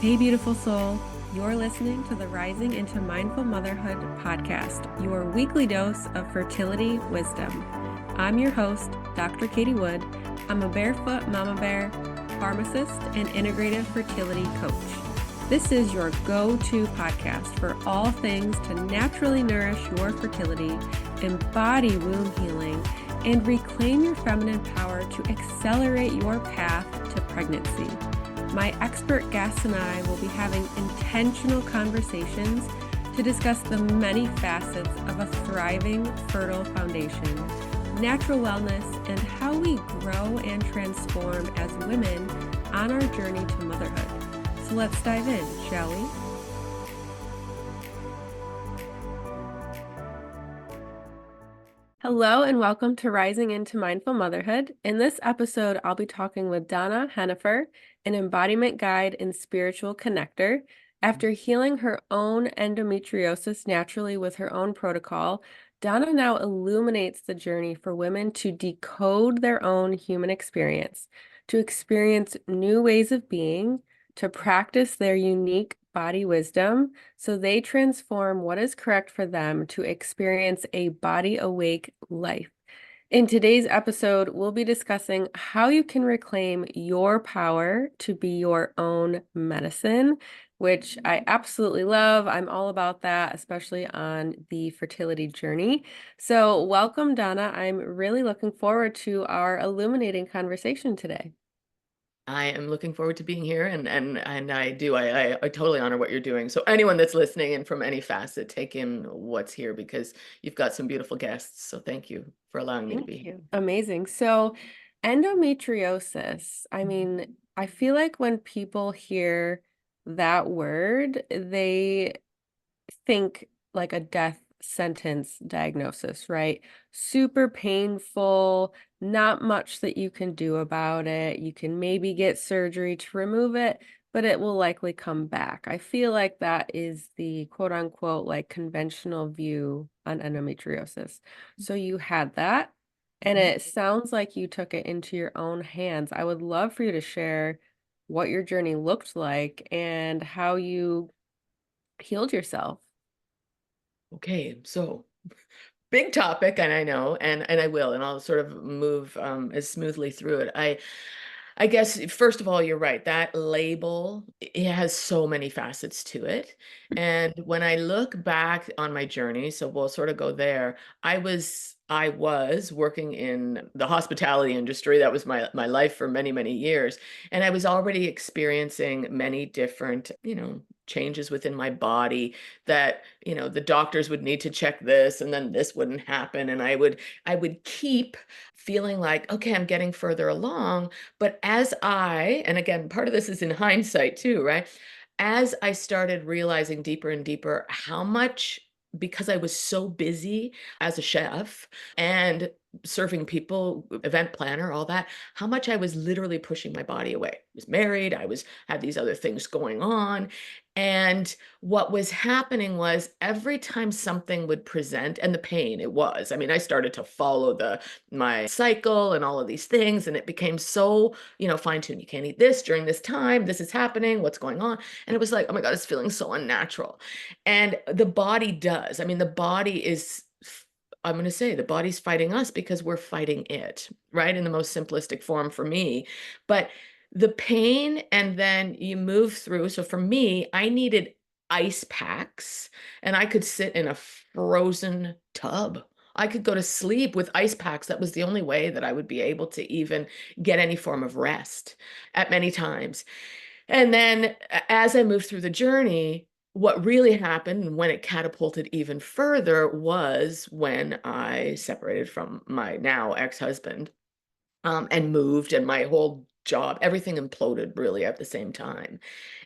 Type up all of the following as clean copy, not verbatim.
Hey, beautiful soul. You're listening to the Rising into Mindful Motherhood podcast, your weekly dose of fertility wisdom. I'm your host, Dr. Katie Wood. I'm a barefoot mama bear, pharmacist, and integrative fertility coach. This is your go-to podcast for all things to naturally nourish your fertility, embody womb healing, and reclaim your feminine power to accelerate your path to pregnancy. My expert guests and I will be having intentional conversations to discuss the many facets of a thriving, fertile foundation, natural wellness, and how we grow and transform as women on our journey to motherhood. So let's dive in, shall we? Hello and welcome to Rising into Mindful Motherhood. In this episode, I'll be talking with Donna Henhoeffer, an embodiment guide and spiritual connector. After healing her own endometriosis naturally with her own protocol, Donna now illuminates the journey for women to decode their own human experience, to experience new ways of being, to practice their unique body wisdom, so they transform what is correct for them to experience a body awake life. In today's episode, we'll be discussing how you can reclaim your power to be your own medicine, which I absolutely love. I'm all about that, especially on the fertility journey. So welcome, Donna. I'm really looking forward to our illuminating conversation today. I am looking forward to being here, and I totally honor what you're doing. So anyone that's listening in from any facet, take in what's here because you've got some beautiful guests. So thank you for allowing me to Thank be here. you. Amazing. So endometriosis, I feel like when people hear that word, they think like a death sentence diagnosis, right? Super painful, not much that you can do about it. You can maybe get surgery to remove it, but it will likely come back. I feel like that is the quote unquote like conventional view on endometriosis. So you had that, and it sounds like you took it into your own hands. I would love for you to share what your journey looked like and how you healed yourself. Okay, so big topic, and I know, and I will, and I'll sort of move as smoothly through it. I guess, first of all, you're right. That label, it has so many facets to it. And when I look back on my journey, so we'll sort of go there, I was working in the hospitality industry. That was my life for many, many years. And I was already experiencing many different, changes within my body that, the doctors would need to check this and then this wouldn't happen. And I would keep feeling like, okay, I'm getting further along. But and again, part of this is in hindsight too, right? As I started realizing deeper and deeper how much, because I was so busy as a chef and serving people, event planner, all that, how much I was literally pushing my body away. I was married, had these other things going on. And what was happening was every time something would present, and the pain it was, I mean, I started to follow my cycle and all of these things, and it became so, fine-tuned. You can't eat this during this time, this is happening, what's going on? And it was like, oh my God, it's feeling so unnatural. And the body does. I mean, the body is, I'm going to say the body's fighting us because we're fighting it, right? In the most simplistic form for me. But the pain, and then you move through. So for me, I needed ice packs, and I could sit in a frozen tub. I could go to sleep with ice packs. That was the only way that I would be able to even get any form of rest at many times. And then as I moved through the journey, what really happened when it catapulted even further was when I separated from my now ex-husband, and moved, and my whole job, everything imploded really at the same time.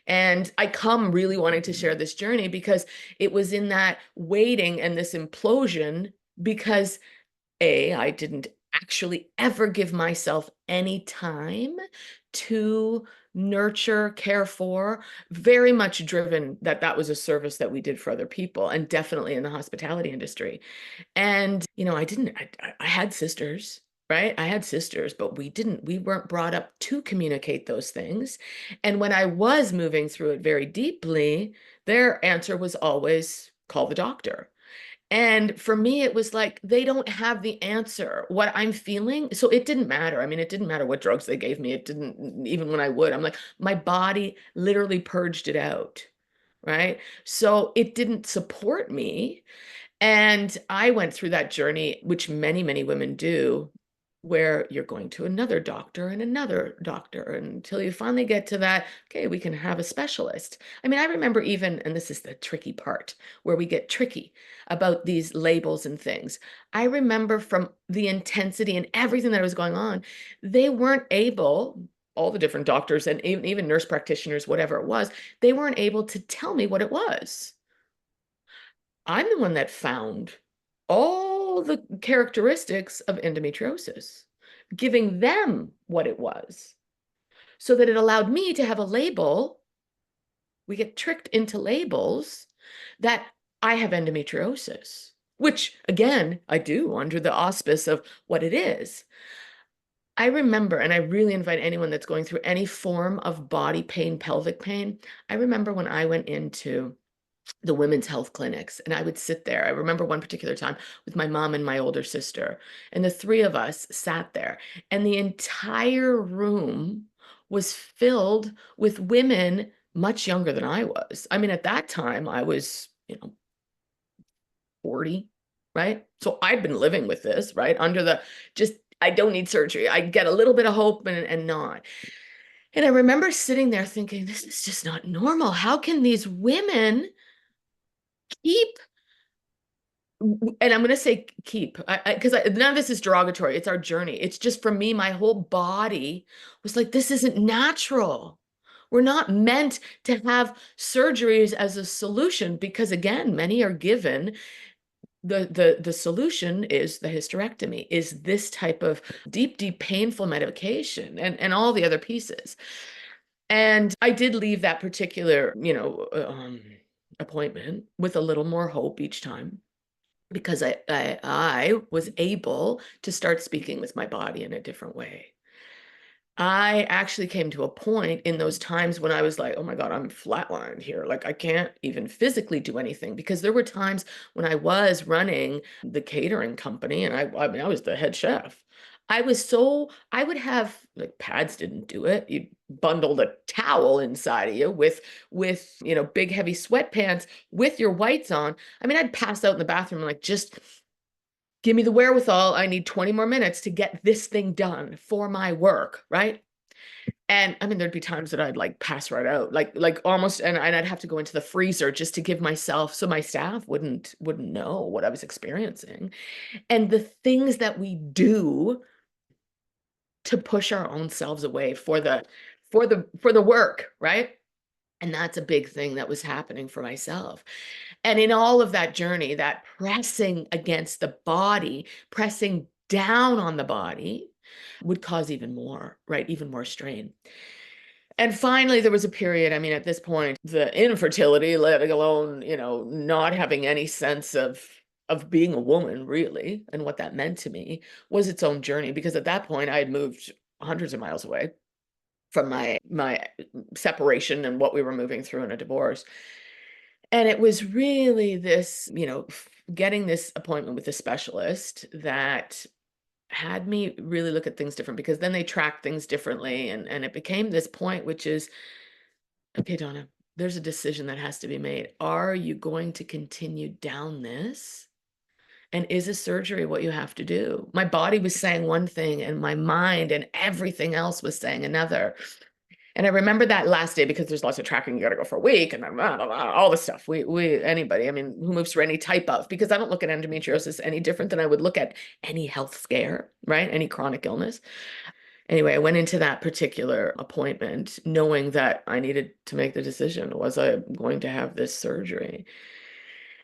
And I come really wanting to share this journey because it was in that waiting and this implosion because I didn't actually ever give myself any time to nurture, care for, very much driven that was a service that we did for other people, and definitely in the hospitality industry. And, I didn't, I had sisters. right? I had sisters, but we weren't brought up to communicate those things. And when I was moving through it very deeply, their answer was always call the doctor. And for me, it was like, they don't have the answer. What I'm feeling, so it didn't matter. I mean, it didn't matter what drugs they gave me. It didn't, even when I would, I'm like, my body literally purged it out, right? So it didn't support me. And I went through that journey, which many, many women do, where you're going to another doctor until you finally get to that, okay, we can have a specialist. I mean, I remember even, and this is the tricky part where we get tricky about these labels and things. I remember from the intensity and everything that was going on, they weren't able, all the different doctors and even nurse practitioners, whatever it was, they weren't able to tell me what it was. I'm the one that found all the characteristics of endometriosis, giving them what it was so that it allowed me to have a label. We get tricked into labels that I have endometriosis, which again, I do under the auspice of what it is. I remember, and I really invite anyone that's going through any form of body pain, pelvic pain. I remember when I went into the women's health clinics, and I would sit there. I remember one particular time with my mom and my older sister, and the three of us sat there, and the entire room was filled with women much younger than I was. I mean, at that time, I was, 40, right? So I'd been living with this, right? Under the just, I don't need surgery. I get a little bit of hope and not. And I remember sitting there thinking, this is just not normal. How can these women keep, and I'm going to say keep, because none of this is derogatory. It's our journey. It's just for me, my whole body was like, this isn't natural. We're not meant to have surgeries as a solution because, again, many are given the solution is the hysterectomy, is this type of deep painful medication and all the other pieces. And I did leave that particular, appointment with a little more hope each time because I was able to start speaking with my body in a different way. I actually came to a point in those times when I was like, oh my God, I'm flatlined here. Like I can't even physically do anything because there were times when I was running the catering company and I mean, I was the head chef. I would have like pads didn't do it. You bundled a towel inside of you with big heavy sweatpants with your whites on. I mean, I'd pass out in the bathroom like just give me the wherewithal. I need 20 more minutes to get this thing done for my work, right? And I mean, there'd be times that I'd like pass right out, like almost, and I'd have to go into the freezer just to give myself, so my staff wouldn't know what I was experiencing. And the things that we do to push our own selves away for the work, right? And that's a big thing that was happening for myself. And in all of that journey, that pressing against the body, pressing down on the body would cause even more, right? Even more strain. And finally, there was a period, I mean, at this point, the infertility, let alone, not having any sense of being a woman really, and what that meant to me was its own journey. Because at that point, I had moved hundreds of miles away from my separation and what we were moving through in a divorce. And it was really this, getting this appointment with a specialist that had me really look at things different because then they track things differently. And it became this point, which is, okay, Donna, there's a decision that has to be made. Are you going to continue down this? And is a surgery what you have to do? My body was saying one thing and my mind and everything else was saying another. And I remember that last day because there's lots of tracking. You got to go for a week and all the stuff. Anybody, I mean, who moves through any type of, because I don't look at endometriosis any different than I would look at any health scare, right? Any chronic illness. Anyway, I went into that particular appointment knowing that I needed to make the decision. Was I going to have this surgery?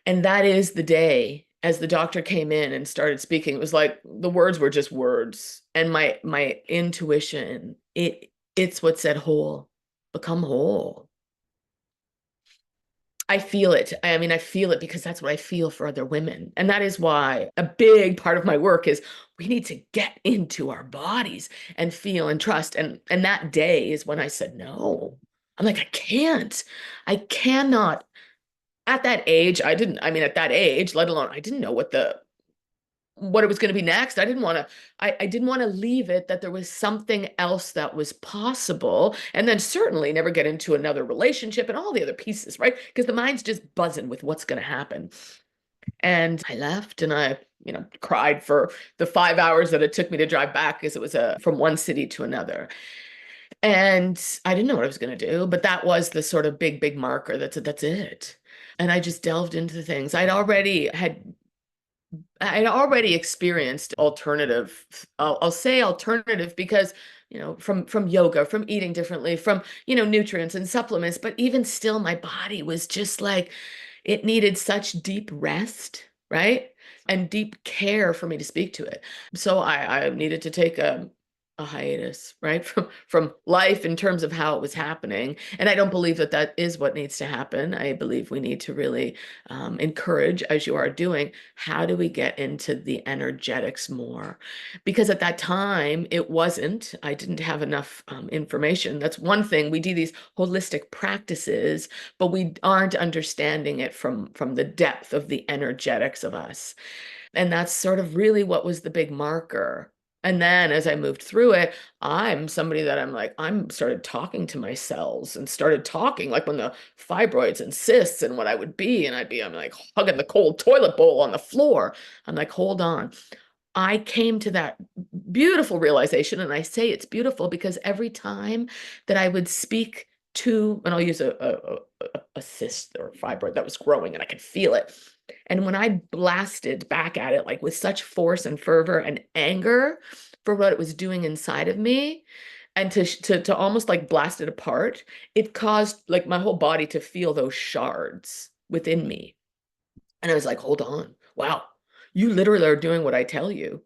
And that is the day as the doctor came in and started speaking, it was like the words were just words. And my intuition, it's what said whole, become whole. I feel it. I mean, I feel it because that's what I feel for other women. And that is why a big part of my work is we need to get into our bodies and feel and trust. And that day is when I said no. I'm like, I can't. I cannot. At that age, I mean, at that age, let alone, I didn't know what it was going to be next. I didn't want to leave it that there was something else that was possible. And then certainly never get into another relationship and all the other pieces, right? Because the mind's just buzzing with what's going to happen. And I left and I, cried for the 5 hours that it took me to drive back because it was from one city to another. And I didn't know what I was going to do, but that was the sort of big, big marker. That's it. And I just delved into things. I'd already experienced alternative. I'll say alternative because, from yoga, from eating differently, from, nutrients and supplements, but even still, my body was just like, it needed such deep rest, right? And deep care for me to speak to it. So I needed to take a hiatus, right? From life in terms of how it was happening. And I don't believe that that is what needs to happen. I believe we need to really encourage, as you are doing, how do we get into the energetics more? Because at that time, I didn't have enough information. That's one thing. We do these holistic practices, but we aren't understanding it from the depth of the energetics of us. And that's sort of really what was the big marker. And then as I moved through it, I'm somebody that I'm started talking to my cells and started talking like when the fibroids and cysts and what I would be. And I'm like hugging the cold toilet bowl on the floor. I'm like, hold on. I came to that beautiful realization. And I say it's beautiful because every time that I would speak to, and I'll use a cyst or fibroid that was growing and I could feel it. And when I blasted back at it, like with such force and fervor and anger for what it was doing inside of me, and to almost like blast it apart, it caused like my whole body to feel those shards within me. And I was like, hold on, wow, you literally are doing what I tell you.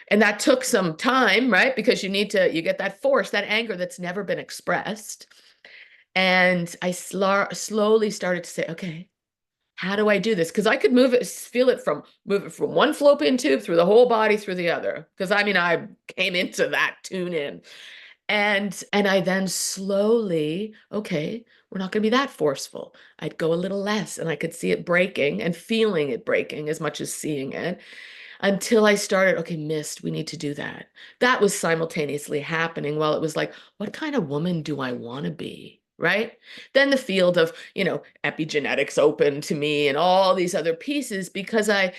And that took some time, right? Because you get that force, that anger that's never been expressed. And I slowly started to say, okay, how do I do this? Because I could move it from one fallopian tube through the whole body through the other. Because I came into that tune in. And I then slowly, okay, we're not going to be that forceful. I'd go a little less and I could see it breaking and feeling it breaking as much as seeing it until I started, okay, mist, we need to do that. That was simultaneously happening while it was like, what kind of woman do I want to be? Right? Then the field of, epigenetics opened to me and all these other pieces because I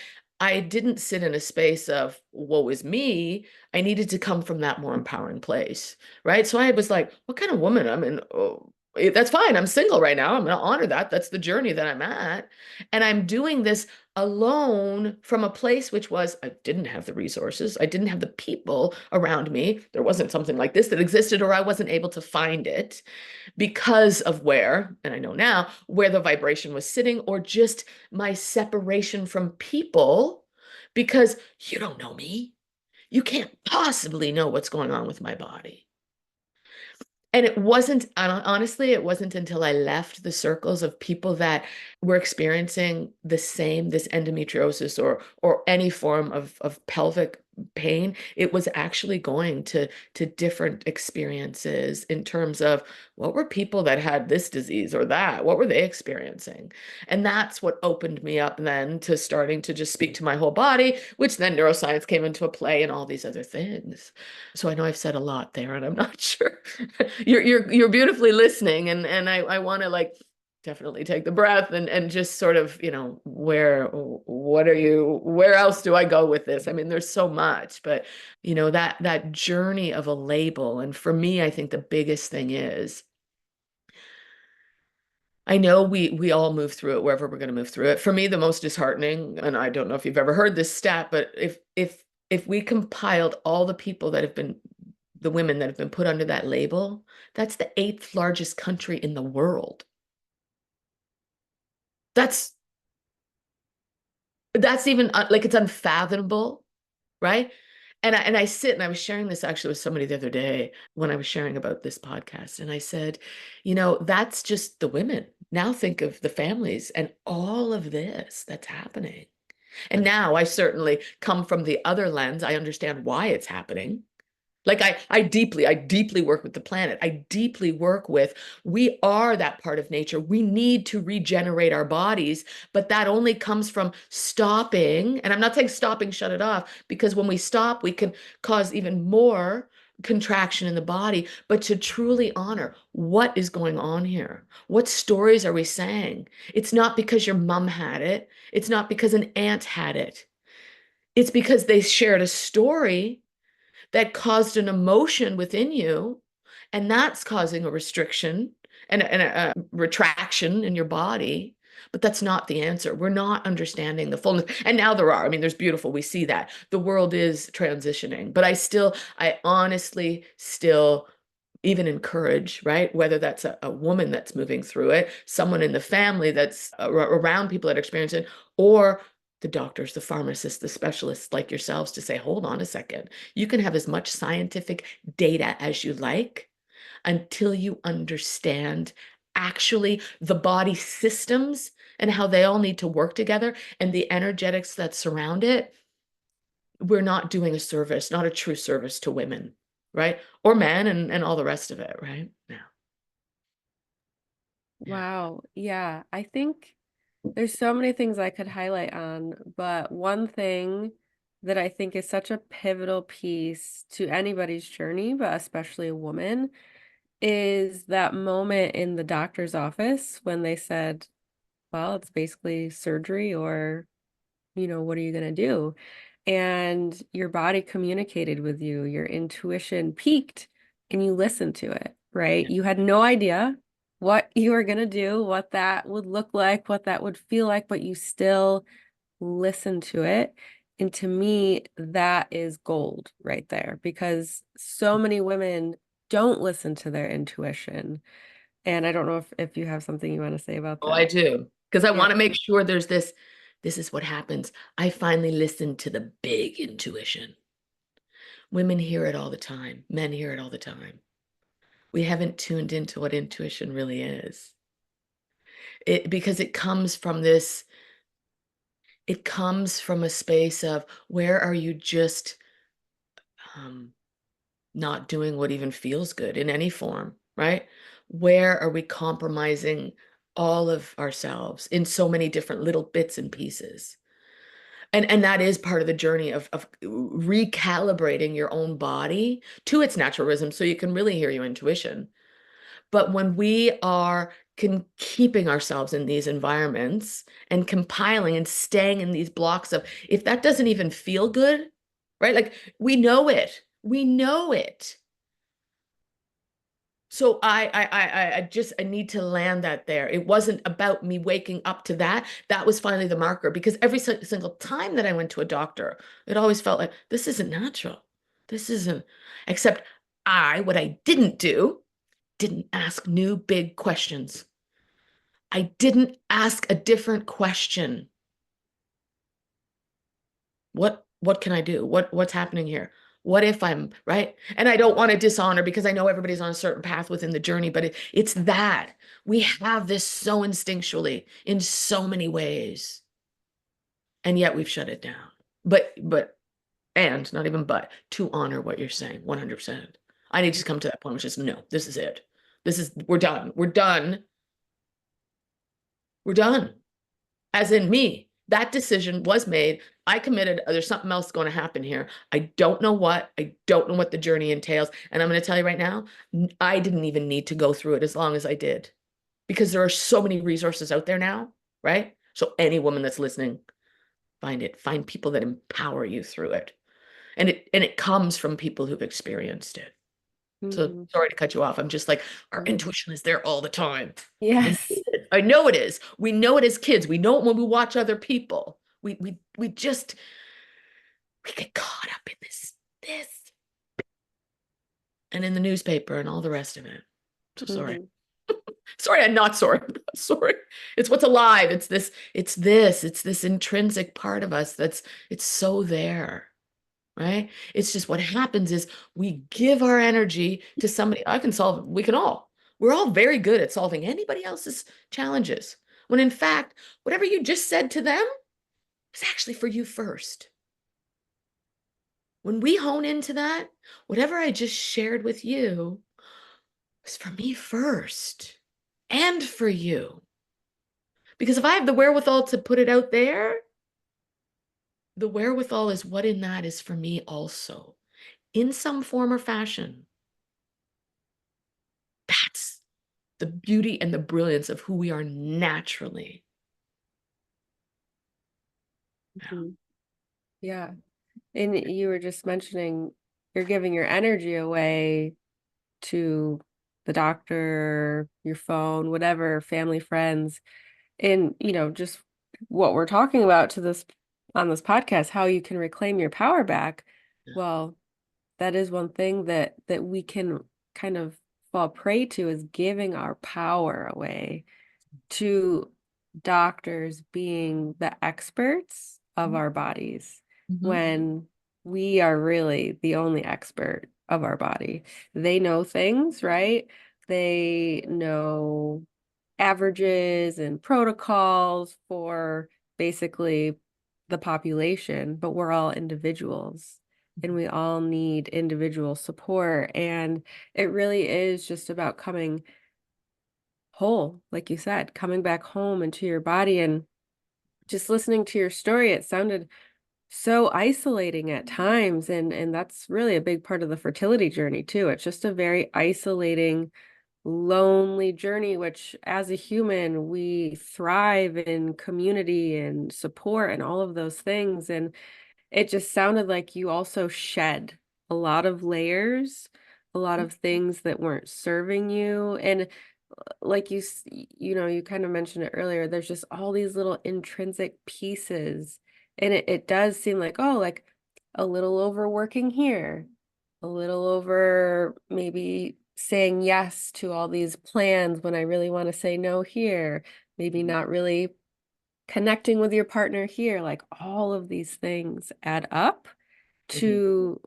didn't sit in a space of woe is me. I needed to come from that more empowering place. Right. So I was like, what kind of woman? I mean, oh, that's fine. I'm single right now. I'm going to honor that. That's the journey that I'm at. And I'm doing this alone from a place which was I didn't have the resources. I didn't have the people around me. There wasn't something like this that existed, or I wasn't able to find it because of and I know now, where the vibration was sitting, or just my separation from people, because you don't know me. You can't possibly know what's going on with my body. And honestly, it wasn't until I left the circles of people that were experiencing this endometriosis or any form of pelvic pain. It was actually going to different experiences in terms of what were people that had this disease or that, what were they experiencing? And that's what opened me up then to starting to just speak to my whole body, which then neuroscience came into a play and all these other things. So I know I've said a lot there, and I'm not sure. You're beautifully listening, and I want to like definitely take the breath and just sort of, where else do I go with this? I mean, there's so much, but that journey of a label. And for me, I think the biggest thing is I know we all move through it wherever we're going to move through it. For me, the most disheartening, and I don't know if you've ever heard this stat, but if we compiled all the people the women that have been put under that label, that's the 8th largest country in the world. That's even like it's unfathomable, right? And I sit and I was sharing this actually with somebody the other day when I was sharing about this podcast. And I said, that's just the women. Now think of the families and all of this that's happening. And now I certainly come from the other lens. I understand why it's happening. Like I deeply work with the planet. I deeply work with, we are that part of nature. We need to regenerate our bodies, but that only comes from stopping. And I'm not saying stopping, shut it off, because when we stop, we can cause even more contraction in the body, but to truly honor what is going on here. What stories are we saying? It's not because your mom had it. It's not because an aunt had it. It's because they shared a story that caused an emotion within you, and that's causing a restriction and a retraction in your body. But that's not the answer. We're not understanding the fullness. And now there are. I mean, there's beautiful. We see that. The world is transitioning. But I honestly still even encourage, right? Whether that's a woman that's moving through it, someone in the family that's around people that experience it, or the doctors, the pharmacists, the specialists like yourselves to say, hold on a second. You can have as much scientific data as you like until you understand actually the body systems and how they all need to work together and the energetics that surround it. We're not doing a service, not a true service to women, right? Or men and all the rest of it, right? Yeah. Yeah. Wow. Yeah. I think there's so many things I could highlight on, but one thing that I think is such a pivotal piece to anybody's journey, but especially a woman, is that moment in the doctor's office when they said, well, it's basically surgery or, what are you going to do? And your body communicated with you, your intuition peaked, and you listened to it, right? Yeah. You had no idea what you were going to do, what that would look like, what that would feel like, but you still listened to it. And to me, that is gold right there because so many women don't listen to their intuition. And I don't know if you have something you want to say about Oh, I that. do. Because I Yeah. want to make sure there's this is what happens. I finally listened to the big intuition. Women hear it all the time. Men hear it all the time. We haven't tuned into what intuition really is. Because it comes from a space of where are you just um, not doing what even feels good in any form, right? Where are we compromising all of ourselves in so many different little bits and pieces? And that is part of the journey of recalibrating your own body to its natural rhythm so you can really hear your intuition. But when we are keeping ourselves in these environments and compiling and staying in these blocks of, if that doesn't even feel good, right? Like we know it. We know it. So I need to land that there. It wasn't about me waking up to that. That was finally the marker because every single time that I went to a doctor, it always felt like this isn't natural. This isn't, except what I didn't do, didn't ask new big questions. I didn't ask a different question. What can I do? What's happening here? What if I'm right? And I don't want to dishonor because I know everybody's on a certain path within the journey, but it's that we have this so instinctually in so many ways, and yet we've shut it down. And not even but to honor what you're saying, 100%. I need to come to that point, which is no, this is it. We're done. We're done. We're done. As in me, that decision was made. I committed. There's something else going to happen here. I don't know what. I don't know what the journey entails. And I'm going to tell you right now, I didn't even need to go through it as long as I did because there are so many resources out there now, right? So any woman that's listening, find people that empower you through it. And it comes from people who've experienced it. So Mhm. sorry to cut you off. I'm just like, our Mhm. intuition is there all the time. Yes. I know it is. We know it as kids. We know it when we watch other people. We just we get caught up in this and in the newspaper and all the rest of it. So sorry. Mhm. Sorry, I'm not sorry. I'm not sorry. It's what's alive. It's this intrinsic part of us it's so there. Right? It's just what happens is we give our energy to somebody. I can solve it. We can all. We're all very good at solving anybody else's challenges, when in fact, whatever you just said to them is actually for you first. When we hone into that, whatever I just shared with you is for me first and for you. Because if I have the wherewithal to put it out there, the wherewithal is what in that is for me also, in some form or fashion. That's the beauty and the brilliance of who we are naturally. Mhm. Yeah. And you were just mentioning you're giving your energy away to the doctor, your phone, whatever, family, friends. And, just what we're talking about to this on this podcast, how you can reclaim your power back. Well, that is one thing that we can kind of fall prey to, is giving our power away to doctors being the experts of our bodies, Mhm. when we are really the only expert of our body. They know things, right? They know averages and protocols for basically the population, but we're all individuals and we all need individual support. And it really is just about coming whole, like you said, coming back home into your body. And just listening to your story, it sounded so isolating at times. And that's really a big part of the fertility journey too. It's just a very isolating, lonely journey, which as a human, we thrive in community and support and all of those things. And it just sounded like you also shed a lot of layers, a lot of things that weren't serving you. And like you kind of mentioned it earlier, there's just all these little intrinsic pieces. And it does seem like, oh, like a little overworking here, a little over maybe saying yes to all these plans when I really want to say no here, maybe not really connecting with your partner here. Like all of these things add up Mhm. to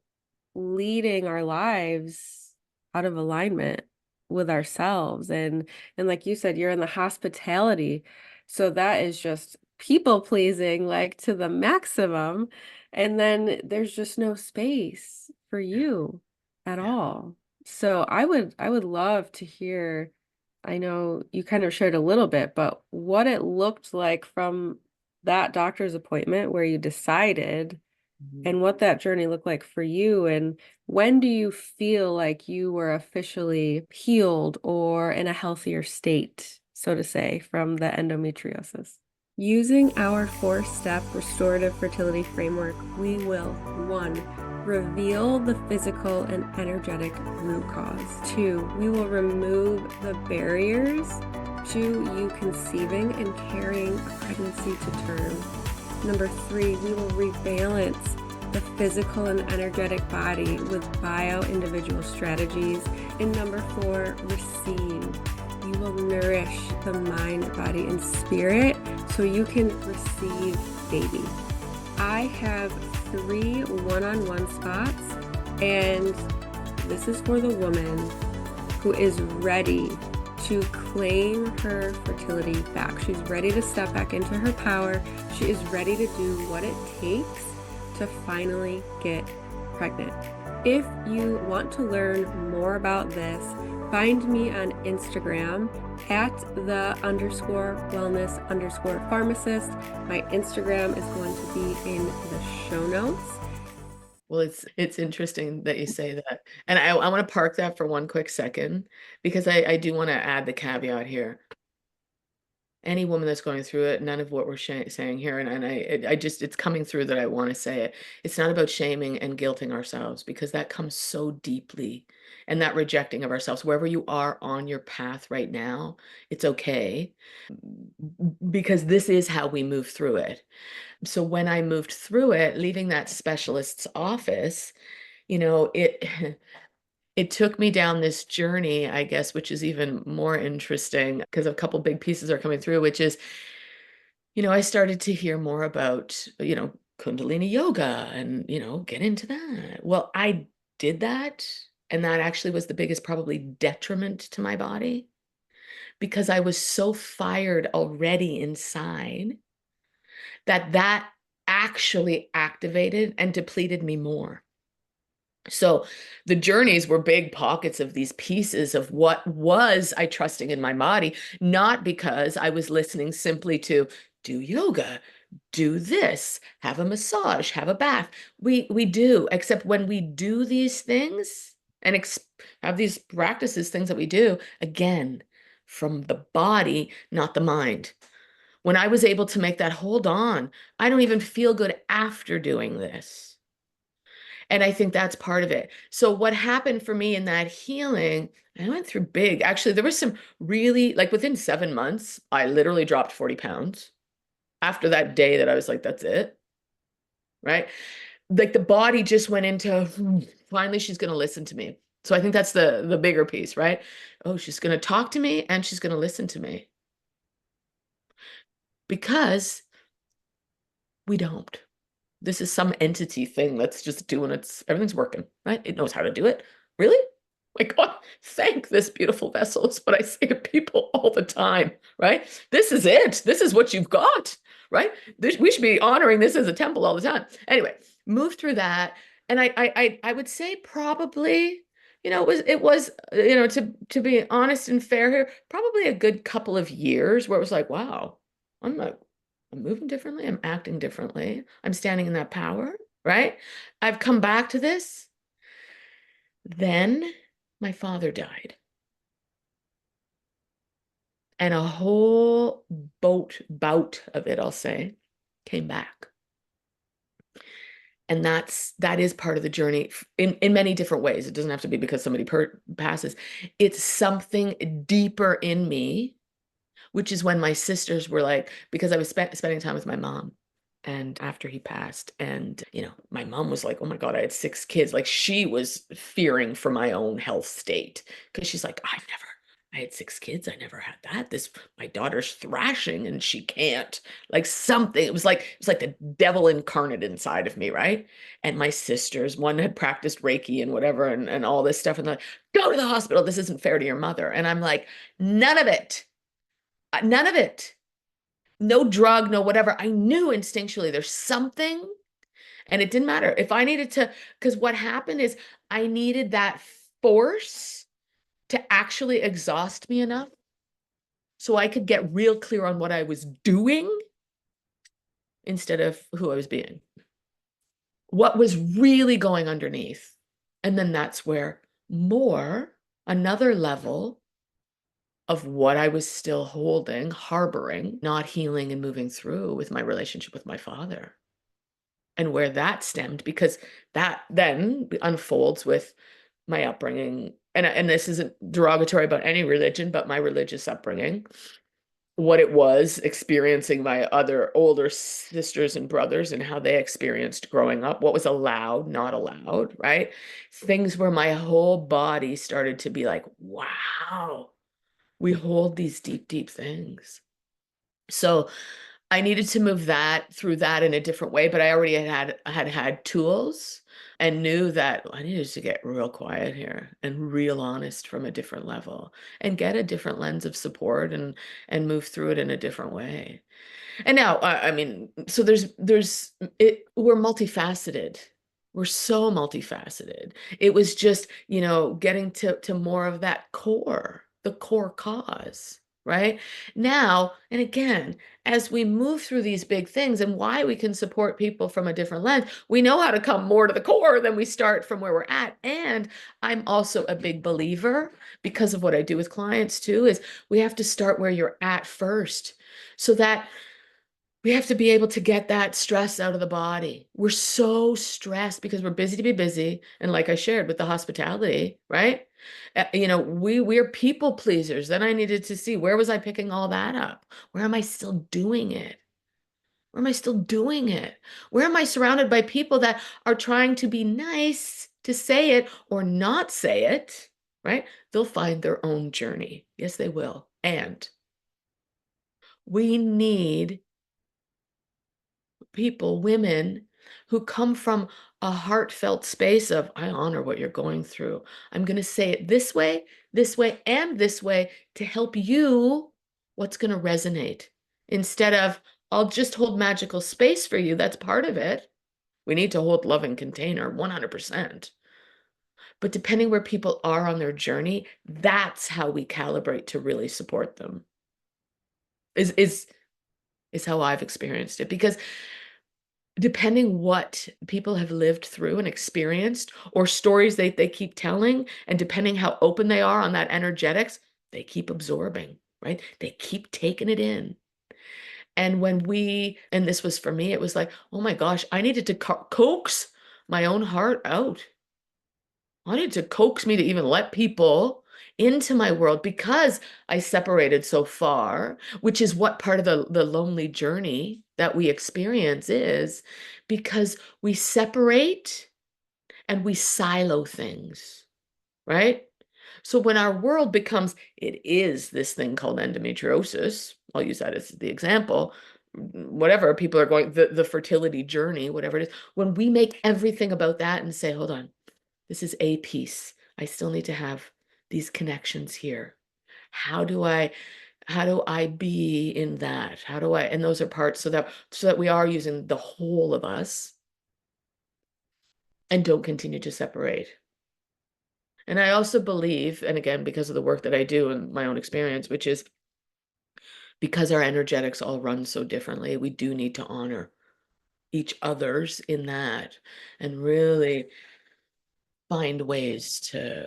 leading our lives out of alignment with ourselves. And like you said, you're in the hospitality, so that is just people pleasing like to the maximum, and then there's just no space for you at Yeah. all. So I would love to hear, I know you kind of shared a little bit, but what it looked like from that doctor's appointment where you decided, Mhm. and what that journey looked like for you. And when do you feel like you were officially healed or in a healthier state, so to say, from the endometriosis? Using our 4-step restorative fertility framework, we will: 1, reveal the physical and energetic root cause. 2, we will remove the barriers to you conceiving and carrying a pregnancy to term. Number 3, we will rebalance the physical and energetic body with bio-individual strategies. And number 4, receive. You will nourish the mind, body, and spirit so you can receive baby. I have 3 one-on-one spots, and this is for the woman who is ready to claim her fertility back. She's ready to step back into her power. She is ready to do what it takes to finally get pregnant. If you want to learn more about this, find me on Instagram at @the_wellness_pharmacist. My Instagram is going to be in the show notes. Well, it's interesting that you say that. And I want to park that for one quick second, because I do want to add the caveat here. Any woman that's going through it, none of what we're saying here, and I just, it's coming through that I want to say it. It's not about shaming and guilting ourselves, because that comes so deeply, and that rejecting of ourselves, wherever you are on your path right now, it's okay, because this is how we move through it. So when I moved through it, leaving that specialist's office, it it took me down this journey, I guess, which is even more interesting because a couple big pieces are coming through, which is, I started to hear more about, Kundalini yoga and, get into that. Well, I did that And that actually was the biggest probably detriment to my body because I was so fired already inside that actually activated and depleted me more. So the journeys were big pockets of these pieces of what was I trusting in my body, not because I was listening simply to do yoga, do this, have a massage, have a bath. We do, except when we do these things and have these practices, things that we do, again, from the body, not the mind. When I was able to make that, hold on, I don't even feel good after doing this. And I think that's part of it. So what happened for me in that healing, I went through big. Actually, there was some really, like within 7 months, I literally dropped 40 pounds after that day that I was like, that's it. Right. Like the body just went into, finally, she's going to listen to me. So I think that's the bigger piece, right? Oh, she's going to talk to me and she's going to listen to me because we don't. This is some entity thing that's just doing everything's working, right? It knows how to do it. Really? My God, thank this beautiful vessel is what I say to people all the time, right? This is it. This is what you've got, right? We should be honoring this as a temple all the time. Anyway, move through that. And I would say probably, it was, to be honest and fair here, probably a good couple of years where it was like, wow, I'm moving differently. I'm acting differently. I'm standing in that power, right? I've come back to this. Then my father died. And a whole bout of it, I'll say, came back. And that is part of the journey in many different ways. It doesn't have to be because somebody passes. It's something deeper in me, which is when my sisters were like, because I was spending time with my mom and after he passed, and my mom was like, oh my God, I had 6 kids. Like she was fearing for my own health state because she's like, I had 6 kids, I never had that. My daughter's thrashing and she can't, like something. It was like the devil incarnate inside of me, right? And my sisters, one had practiced Reiki and whatever, and all this stuff, and they're like, go to the hospital, this isn't fair to your mother. And I'm like, none of it. None of it. No drug, no whatever. I knew instinctually there's something, and it didn't matter if I needed to, because what happened is I needed that force to actually exhaust me enough so I could get real clear on what I was doing instead of who I was being. What was really going underneath. And then that's where another level of what I was still holding, harboring, not healing and moving through with my relationship with my father. And where that stemmed, because that then unfolds with my upbringing. And this isn't derogatory about any religion, but my religious upbringing, what it was experiencing my other older sisters and brothers and how they experienced growing up, what was allowed, not allowed, right? Things where my whole body started to be like, wow, we hold these deep, deep things. So I needed to move through that in a different way, but I already had tools and knew that I needed to get real quiet here and real honest from a different level and get a different lens of support and move through it in a different way. And now, I mean, so we're multifaceted. We're so multifaceted. It was just, getting to more of that the core cause, right? Now, and again, as we move through these big things and why we can support people from a different lens, we know how to come more to the core than we start from where we're at. And I'm also a big believer, because of what I do with clients too, is we have to start where you're at first, so that we have to be able to get that stress out of the body. We're so stressed because we're busy to be busy. And like I shared with the hospitality, right? We're people pleasers. Then I needed to see, where was I picking all that up? Where am I still doing it? Where am I still doing it? Where am I surrounded by people that are trying to be nice, to say it or not say it, right? They'll find their own journey. Yes, they will. And we need people, women who come from a heartfelt space of, I honor what you're going through. I'm going to say it this way, and this way to help you what's going to resonate. Instead of, I'll just hold magical space for you. That's part of it. We need to hold loving container 100%. But depending where people are on their journey, that's how we calibrate to really support them. Is how I've experienced it. Because depending what people have lived through and experienced, or stories they keep telling, and depending how open they are on that energetics, they keep absorbing, right? They keep taking it in. And and this was for me, it was like, oh my gosh, I needed to coax my own heart out. I needed to coax me to even let people into my world because I separated so far, which is what part of the lonely journey that we experience is, because we separate and we silo things, right? So when our world becomes, it is this thing called endometriosis, I'll use that as the example, whatever people are going, the fertility journey, whatever it is, when we make everything about that and say, hold on, this is a piece. I still need to have these connections here. How do I be in that? And those are parts so that we are using the whole of us and don't continue to separate. And I also believe, and again, because of the work that I do and my own experience, which is because our energetics all run so differently, we do need to honor each other's in that and really find ways to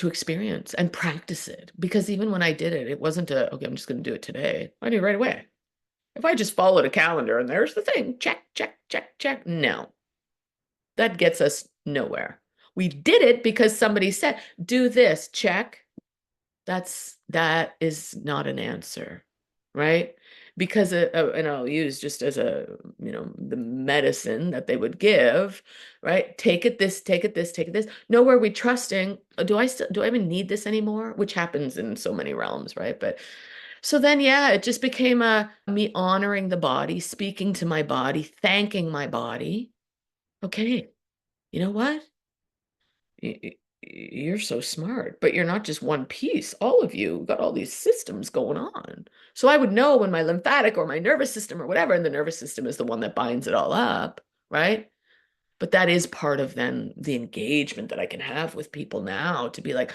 experience and practice it. Because even when I did it, it wasn't okay, I'm just going to do it today. I knew right away. If I just followed a calendar and there's the thing, check, check, check, check. No, that gets us nowhere. We did it because somebody said, do this, check. That is not an answer, right? Because and I'll use just as the medicine that they would give, right? Take it this, take it this, take it this. Nowhere we trusting. Do I even need this anymore? Which happens in so many realms, right? But so then, yeah, it just became me honoring the body, speaking to my body, thanking my body. Okay, you know what? You're so smart, but you're not just one piece. All of you got all these systems going on. So I would know when my lymphatic or my nervous system or whatever, and the nervous system is the one that binds it all up, right? But that is part of then the engagement that I can have with people now to be like,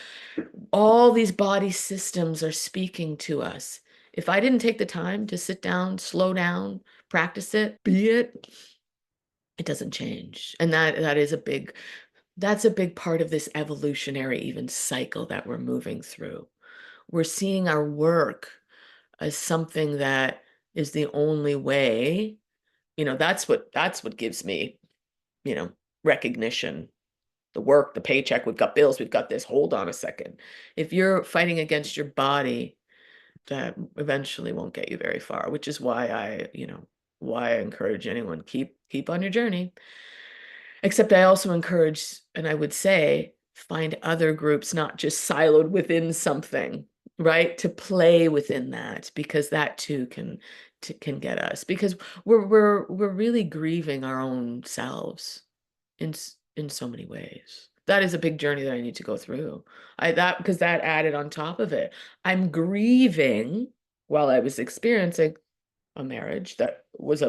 all these body systems are speaking to us. If I didn't take the time to sit down, slow down, practice it, it doesn't change. And that is that's a big part of this evolutionary even cycle that we're moving through. We're seeing our work as something that is the only way, that's what gives me, recognition. The work, the paycheck, we've got bills, we've got this. Hold on a second. If you're fighting against your body, that eventually won't get you very far, which is why I encourage anyone, keep on your journey. Except I also encourage, and I would say, find other groups, not just siloed within something, right? To play within that, because that too can get us. Because we're really grieving our own selves in so many ways. That is a big journey that I need to go through. Because that added on top of it. I'm grieving while I was experiencing a marriage that was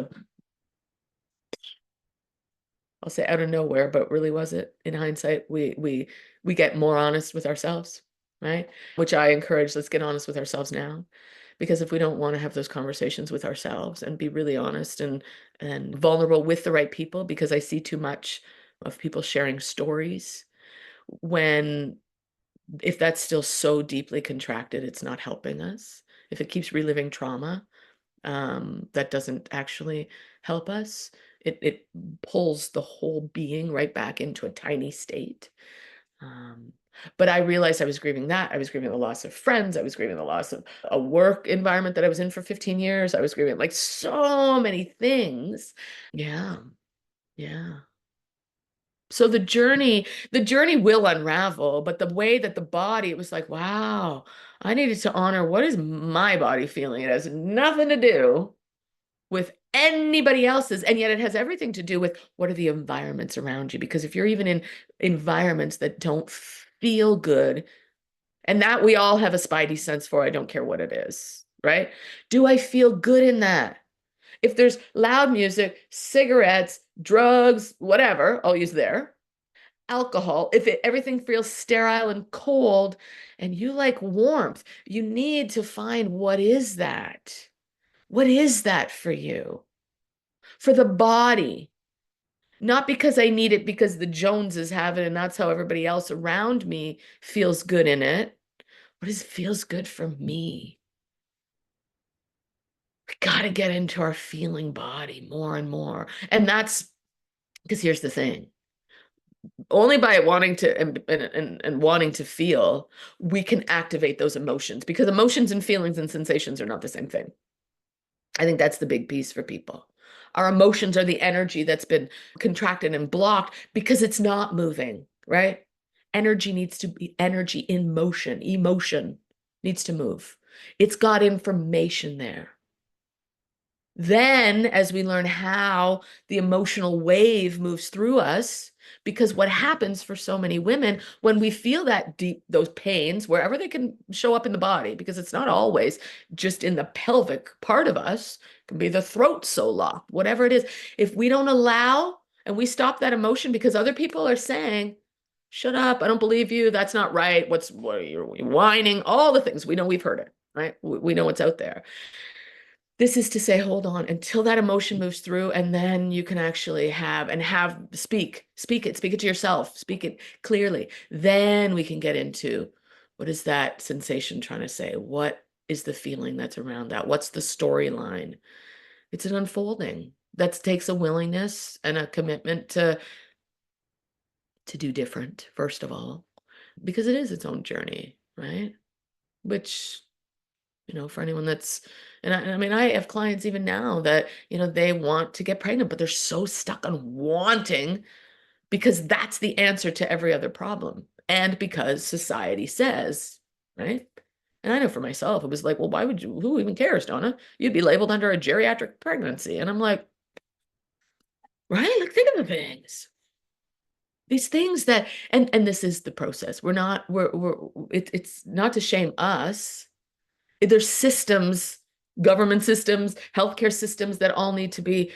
I'll say out of nowhere, but really was it? In hindsight, we get more honest with ourselves, right? Which I encourage, let's get honest with ourselves now. Because if we don't want to have those conversations with ourselves and be really honest and vulnerable with the right people, because I see too much of people sharing stories when if that's still so deeply contracted, it's not helping us. If it keeps reliving trauma, that doesn't actually help us. It pulls the whole being right back into a tiny state. But I realized I was grieving that. I was grieving the loss of friends. I was grieving the loss of a work environment that I was in for 15 years. I was grieving like so many things. Yeah. Yeah. So the journey will unravel, but the way that the body, it was like, wow, I needed to honor what is my body feeling. It has nothing to do with anybody else's. And yet it has everything to do with what are the environments around you? Because if you're even in environments that don't feel good, and that we all have a spidey sense for, I don't care what it is, right? Do I feel good in that? If there's loud music, cigarettes, drugs, whatever, I'll use there, alcohol, if everything feels sterile and cold and you like warmth, you need to find what is that? What is that for you? For the body, not because I need it because the Joneses have it and that's how everybody else around me feels good in it. What is feels good for me? We got to get into our feeling body more and more. And that's because here's the thing. Only by wanting to and wanting to feel, we can activate those emotions because emotions and feelings and sensations are not the same thing. I think that's the big piece for people. Our emotions are the energy that's been contracted and blocked because it's not moving, right? Energy needs to be energy in motion. Emotion needs to move. It's got information there. Then, as we learn how the emotional wave moves through us, because what happens for so many women when we feel that deep, those pains, wherever they can show up in the body, because it's not always just in the pelvic part of us, it can be the throat so locked, whatever it is. If we don't allow and we stop that emotion because other people are saying, shut up, I don't believe you, that's not right, what are you whining, all the things, we know we've heard it, right? We know what's out there. This is to say, hold on until that emotion moves through, and then you can actually speak it to yourself, speak it clearly. Then we can get into what is that sensation trying to say? What is the feeling that's around that? What's the storyline? It's an unfolding that takes a willingness and a commitment to do different, first of all, because it is its own journey, right? Which for anyone that's, and I mean, I have clients even now that, they want to get pregnant, but they're so stuck on wanting because that's the answer to every other problem. And because society says, right? And I know for myself, it was like, well, why would you, who even cares, Donna? You'd be labeled under a geriatric pregnancy. And I'm like, right? Like, think of the things. These things that, and this is the process. It's not to shame us. There's systems, government systems, healthcare systems that all need to be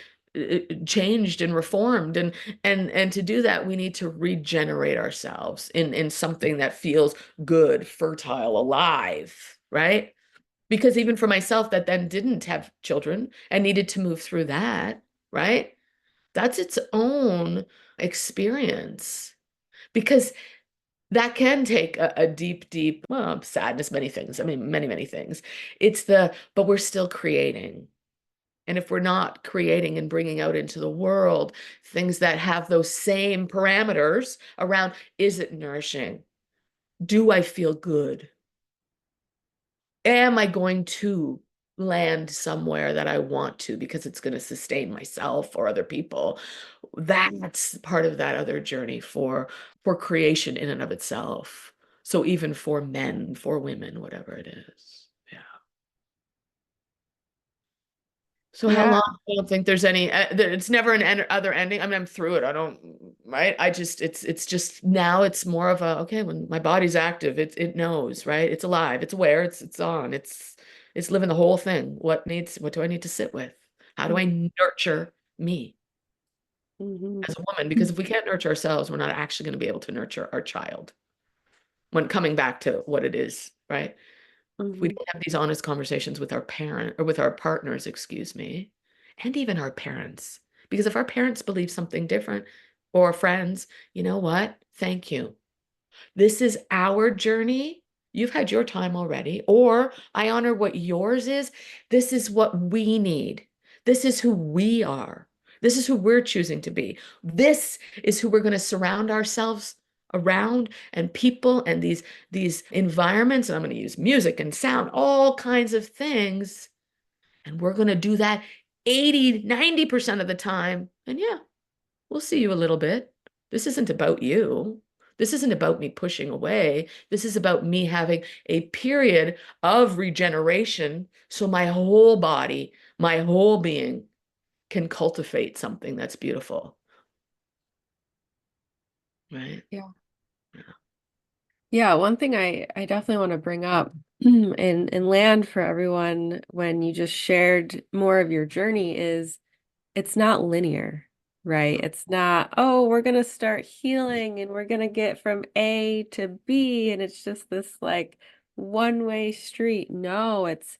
changed and reformed. And to do that, we need to regenerate ourselves in something that feels good, fertile, alive, right? Because even for myself that then didn't have children and needed to move through that, right? That's its own experience. Because that can take a deep, well, sadness, many things. I mean, many things. But we're still creating. And if we're not creating and bringing out into the world things that have those same parameters around, is it nourishing? Do I feel good? Am I going to land somewhere that I want to because it's going to sustain myself or other people? That's part of that other journey for creation in and of itself. So even for men, for women, whatever it is. Yeah. So how Yeah. long? I don't think there's any, it's never an other ending. I mean, I'm through it. I don't, right? It's just now it's more of a, okay, when my body's active, it knows, right? It's alive, it's aware, it's on, it's living the whole thing. What do I need to sit with? How do I nurture me Mm-hmm. as a woman? Because if we can't nurture ourselves, we're not actually going to be able to nurture our child when coming back to what it is, right? If we Mm-hmm. don't have these honest conversations with our parent or with our partners, excuse me, and even our parents, because if our parents believe something different or friends, you know what? Thank you. This is our journey. You've had your time already, or I honor what yours is. This is what we need. This is who we are. This is who we're choosing to be. This is who we're going to surround ourselves around and people and these environments. And I'm going to use music and sound, all kinds of things. And we're going to do that 80, 90% of the time. And yeah, we'll see you a little bit. This isn't about you. This isn't about me pushing away. This is about me having a period of regeneration. So my whole body, my whole being can cultivate something that's beautiful, right? Yeah. Yeah. Yeah, one thing I definitely want to bring up and land for everyone when you just shared more of your journey is it's not linear, right? It's not, oh, we're gonna start healing and we're gonna get from A to B and it's just this like one-way street. No, it's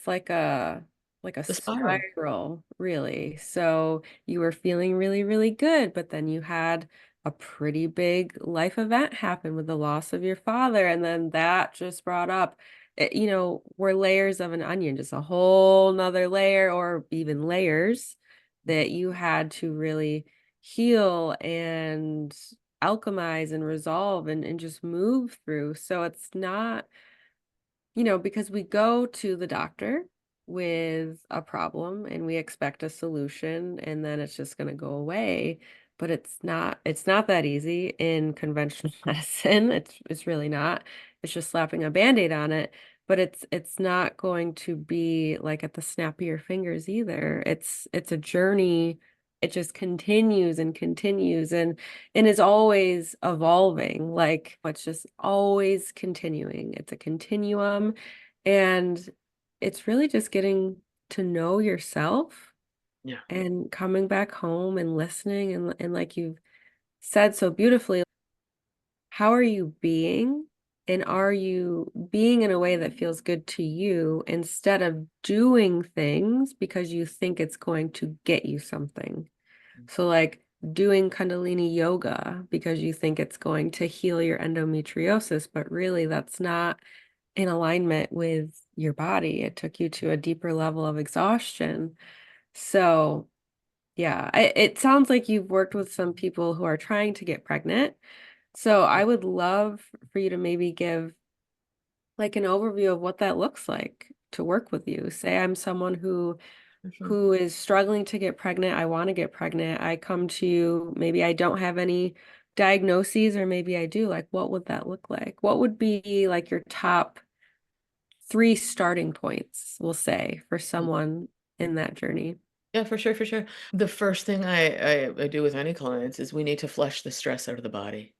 like a The spiral. spiral, really. So you were feeling really, really good, but then you had a pretty big life event happen with the loss of your father, and then that just brought up we're layers of an onion, just a whole nother layer or even layers that you had to really heal and alchemize and resolve and just move through. So it's not, because we go to the doctor with a problem and we expect a solution and then it's just going to go away. But it's not that easy in conventional medicine. It's really not. It's just slapping a band-aid on it. But it's not going to be like at the snap of your fingers either. It's a journey. It just continues and continues and is always evolving. Like it's just always continuing. It's a continuum. And it's really just getting to know yourself Yeah. and coming back home and listening and like you've said so beautifully, how are you being? And are you being in a way that feels good to you instead of doing things because you think it's going to get you something? So, like doing Kundalini yoga because you think it's going to heal your endometriosis, but really that's not in alignment with your body. It took you to a deeper level of exhaustion. So, yeah, it sounds like you've worked with some people who are trying to get pregnant. So, I would love for you to maybe give like an overview of what that looks like to work with you. Say I'm someone For sure. who is struggling to get pregnant. I want to get pregnant. I come to you, maybe I don't have any diagnoses, or maybe I do. Like, what would that look like? What would be like your top three starting points, we'll say, for someone in that journey? Yeah, for sure, for sure. The first thing I do with any clients is we need to flush the stress out of the body.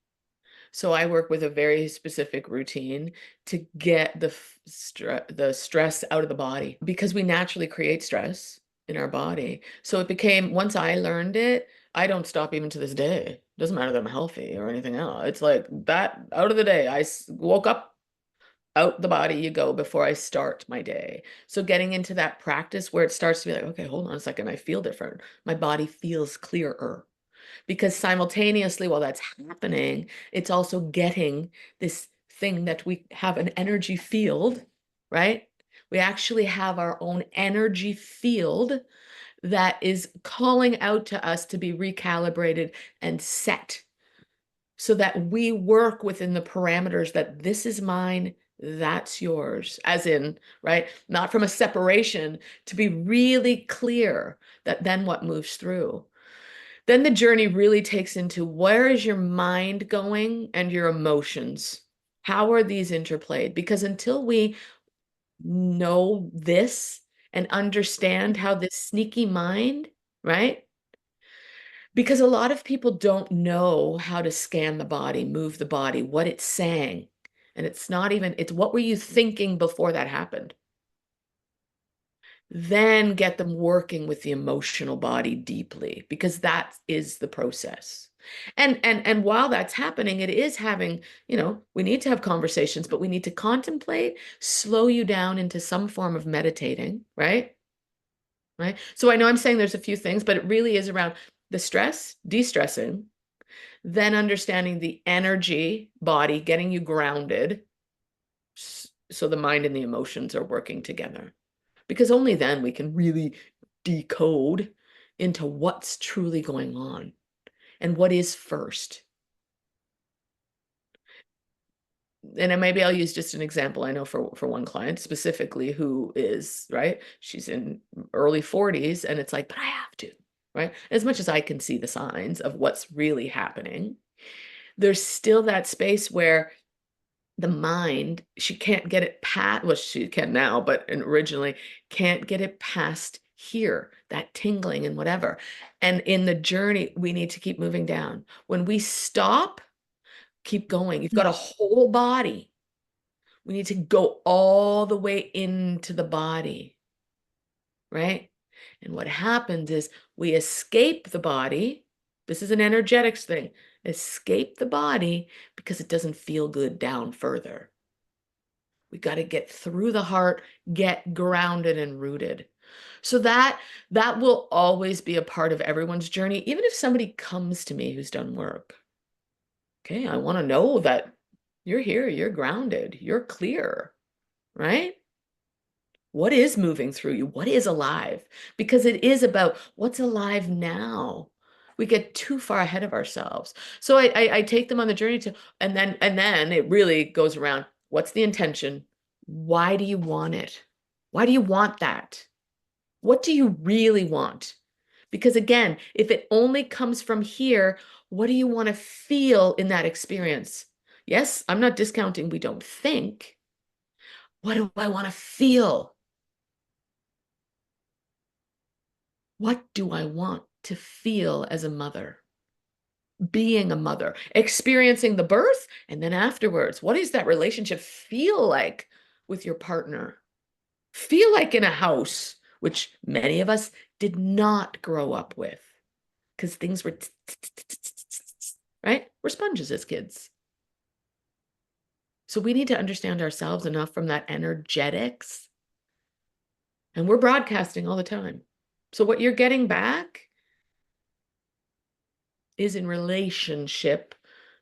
So I work with a very specific routine to get the stress out of the body because we naturally create stress in our body. So it became, once I learned it, I don't stop even to this day. Doesn't matter that I'm healthy or anything else. It's like that out of the day. Woke up, out the body you go before I start my day. So getting into that practice where it starts to be like, okay, hold on a second, I feel different. My body feels clearer because simultaneously while that's happening, it's also getting this thing that we have an energy field, right? We actually have our own energy field that is calling out to us to be recalibrated and set so that we work within the parameters that this is mine, that's yours, as in, right? Not from a separation, to be really clear that then what moves through. Then the journey really takes into where is your mind going and your emotions? How are these interplayed? Because until we know this and understand how this sneaky mind, right? Because a lot of people don't know how to scan the body, move the body, what it's saying. And it's not even, it's what were you thinking before that happened? Then get them working with the emotional body deeply because that is the process. And while that's happening, it is having, we need to have conversations, but we need to contemplate, slow you down into some form of meditating, right? Right. So I know I'm saying there's a few things, but it really is around the stress, de-stressing, then understanding the energy body, getting you grounded so the mind and the emotions are working together. Because only then we can really decode into what's truly going on and what is first. And then maybe I'll use just an example. I know for one client specifically who is, right, she's in early 40s and it's like, but I have to, right? As much as I can see the signs of what's really happening, there's still that space where the mind, she can't get it past, well, she can now, but originally can't get it past here, that tingling and whatever. And in the journey, we need to keep moving down. When we stop, keep going. You've got a whole body. We need to go all the way into the body, right? And what happens is we escape the body. This is an energetics thing. Escape the body because it doesn't feel good down further. We got to get through the heart, get grounded and rooted. So that will always be a part of everyone's journey, even if somebody comes to me who's done work. Okay, I want to know that you're here, you're grounded, you're clear, right? What is moving through you? What is alive? Because it is about what's alive now. We get too far ahead of ourselves. So I take them on the journey to, and then it really goes around. What's the intention? Why do you want it? Why do you want that? What do you really want? Because again, if it only comes from here, what do you want to feel in that experience? Yes, I'm not discounting we don't think. What do I want to feel? What do I want to feel as a mother? Being a mother, experiencing the birth, and then afterwards, what does that relationship feel like with your partner? Feel like in a house, which many of us did not grow up with because things were, right? We're sponges as kids. So we need to understand ourselves enough from that energetics. And we're broadcasting all the time. So what you're getting back is in relationship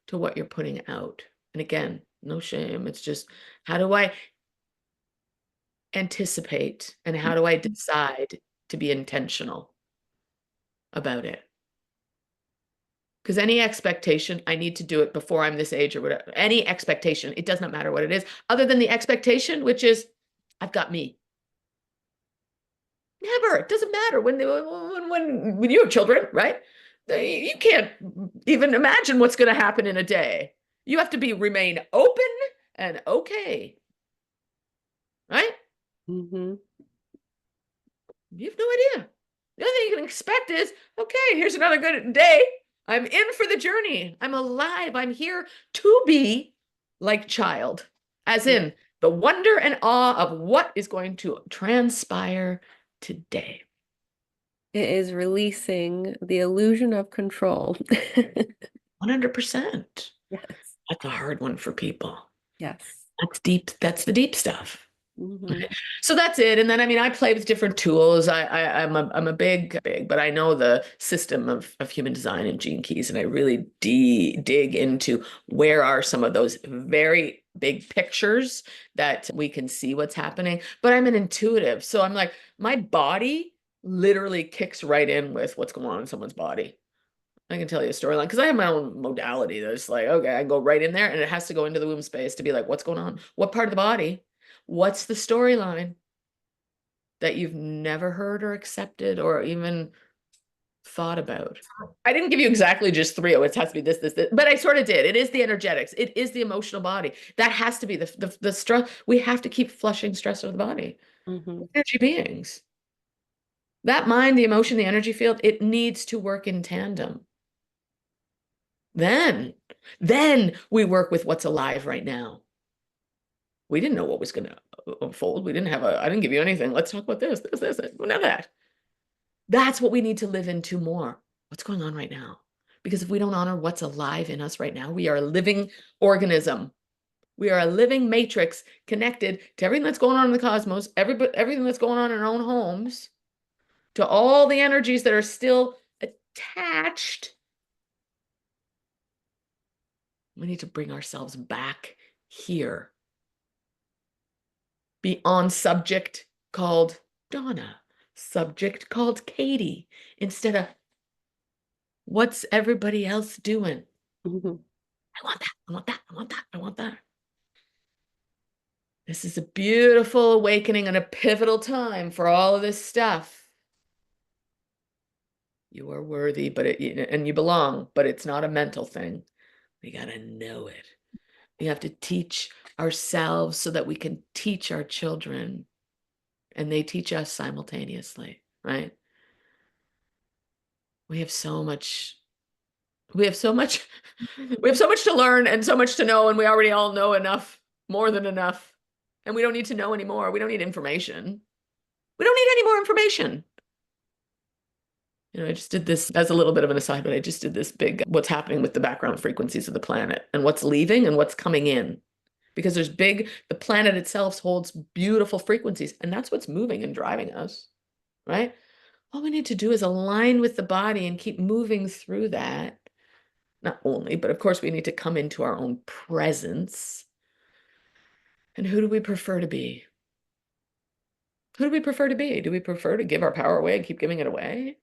to what you're putting out. And again, no shame. It's just, how do I anticipate and how do I decide to be intentional about it? Because any expectation, I need to do it before I'm this age or whatever, any expectation, it does not matter what it is, other than the expectation, which is, I've got me. Never. It doesn't matter when you have children, right? You can't even imagine what's going to happen in a day. You have to remain open and okay, right? Mm-hmm. You have no idea. The only thing you can expect is, okay, here's another good day. I'm in for the journey. I'm alive. I'm here to be like child, as in the wonder and awe of what is going to transpire today. It is releasing the illusion of control. 100%. Yes. That's a hard one for people. Yes. That's deep. That's the deep stuff. Mm-hmm. So that's it. And then, I mean, I play with different tools. I'm a big, but I know the system of human design and gene keys, and I really dig into where are some of those very big pictures that we can see what's happening. But I'm an intuitive. So I'm like, my body literally kicks right in with what's going on in someone's body. I can tell you a storyline because I have my own modality that's like, okay, I go right in there and it has to go into the womb space to be like, what's going on? What part of the body? What's the storyline that you've never heard or accepted or even thought about? I didn't give you exactly just three. Oh, it has to be this, but I sort of did. It is the energetics. It is the emotional body. That has to be the stress. We have to keep flushing stress out of the body. Mm-hmm. Energy beings. That mind, the emotion, the energy field, it needs to work in tandem. Then we work with what's alive right now. We didn't know what was going to unfold. I didn't give you anything. Let's talk about this, none of that. That's what we need to live into more. What's going on right now? Because if we don't honor what's alive in us right now, we are a living organism. We are a living matrix connected to everything that's going on in the cosmos, everything that's going on in our own homes, to all the energies that are still attached. We need to bring ourselves back here. Be on subject called Donna, subject called Katie, instead of what's everybody else doing? Mm-hmm. I want that, I want that, I want that, I want that. This is a beautiful awakening and a pivotal time for all of this stuff. You are worthy, and you belong, but it's not a mental thing. We got to know it. We have to teach ourselves so that we can teach our children, and they teach us simultaneously. right? We have so much, we have so much, we have so much to learn and so much to know, and we already all know enough, more than enough. And we don't need to know anymore. We don't need information. We don't need any more information. I just did this as a little bit of an aside, but I just did this big what's happening with the background frequencies of the planet and what's leaving and what's coming in. Because the planet itself holds beautiful frequencies, and that's what's moving and driving us, right? All we need to do is align with the body and keep moving through that. Not only, but of course, we need to come into our own presence. And who do we prefer to be? Who do we prefer to be? Do we prefer to give our power away and keep giving it away?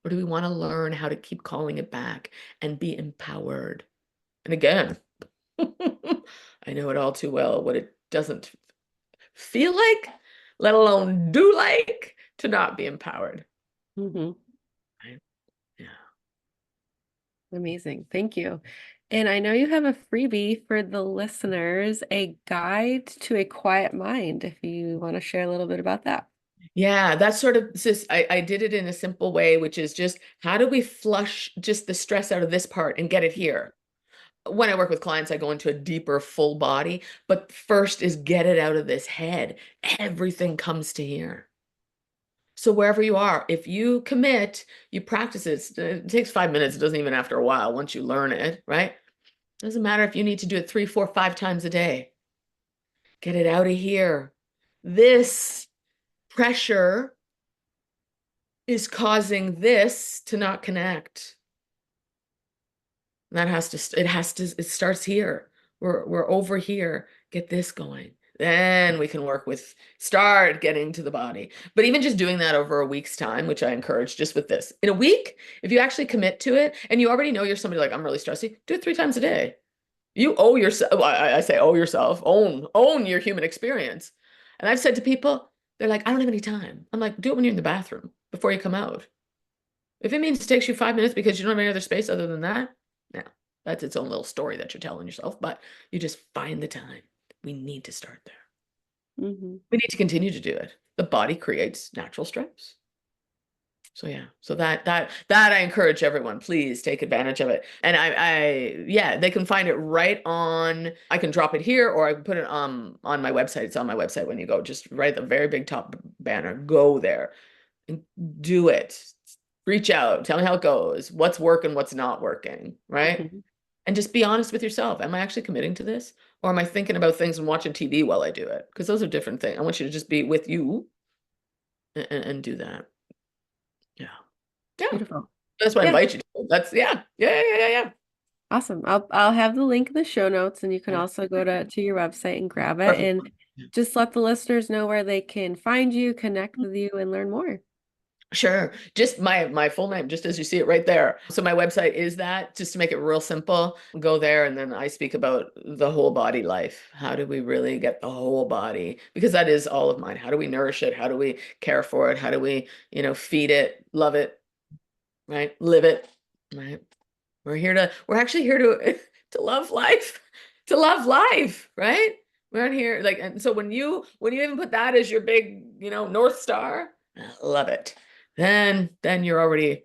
Or do we want to learn how to keep calling it back and be empowered? And again, I know it all too well, what it doesn't feel like, let alone do like, to not be empowered. Mm-hmm. Right? Yeah. Amazing. Thank you. And I know you have a freebie for the listeners, a guide to a quiet mind, if you want to share a little bit about that. Yeah, that's sort of just, I did it in a simple way, which is just how do we flush just the stress out of this part and get it here? When I work with clients, I go into a deeper full body, but first is get it out of this head. Everything comes to here. So wherever you are, if you commit, you practice it. It takes 5 minutes. It doesn't even after a while, once you learn it, right? Doesn't matter if you need to do it 3, 4, 5 times a day. Get it out of here. This pressure is causing this to not connect. That it starts here. We're over here. Get this going. Then we can start getting to the body. But even just doing that over a week's time, which I encourage just with this. In a week, if you actually commit to it and you already know you're somebody like, I'm really stressy, do it 3 times a day. You owe yourself, I say owe yourself, own your human experience. And I've said to people, they're like, I don't have any time. I'm like, do it when you're in the bathroom before you come out. If it means it takes you 5 minutes because you don't have any other space other than that, no, that's its own little story that you're telling yourself, but you just find the time. We need to start there. Mm-hmm. We need to continue to do it. The body creates natural stress. So yeah, so that I encourage everyone, please take advantage of it. And yeah, they can find it right on, I can drop it here or I can put it on my website. It's on my website when you go, just right at the very big top banner, go there and do it. Reach out, tell me how it goes, what's working, what's not working, right? Mm-hmm. And just be honest with yourself. Am I actually committing to this? Or am I thinking about things and watching TV while I do it? Because those are different things. I want you to just be with you and do that. Yeah. Yeah. Beautiful. That's what I Yeah. invite you to. That's yeah. Awesome. I'll have the link in the show notes, and you can Yeah. also go to your website and grab it. Perfect. And just let the listeners know where they can find you, connect with you, and learn more. Sure. Just my full name, just as you see it right there. So my website is that, just to make it real simple. Go there and then I speak about the whole body life. How do we really get the whole body? Because that is all of mine. How do we nourish it? How do we care for it? How do we, feed it, love it, right? Live it, right? We're actually here to to love life, right? We're not here like, and so when you even put that as your big, North Star, I love it. Then you're already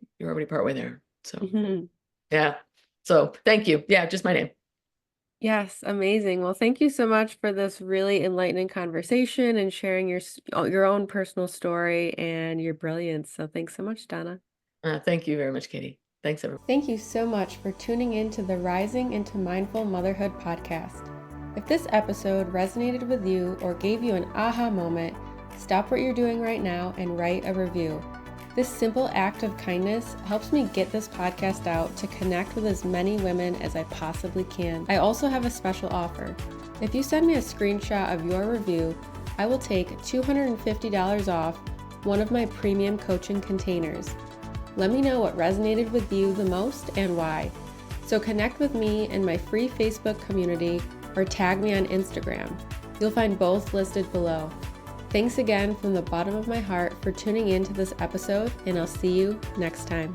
partway there. So Mm-hmm. yeah. So thank you. Yeah, just my name. Yes, amazing. Well, thank you so much for this really enlightening conversation and sharing your own personal story and your brilliance. So thanks so much, Donna. Thank you very much, Katie. Thanks, everyone. Thank you so much for tuning in to the Rising into Mindful Motherhood podcast. If this episode resonated with you or gave you an aha moment, stop what you're doing right now and write a review. This simple act of kindness helps me get this podcast out to connect with as many women as I possibly can. I also have a special offer. If you send me a screenshot of your review, I will take $250 off one of my premium coaching containers. Let me know what resonated with you the most and why. So connect with me in my free Facebook community or tag me on Instagram. You'll find both listed below. Thanks again from the bottom of my heart for tuning in to this episode, and I'll see you next time.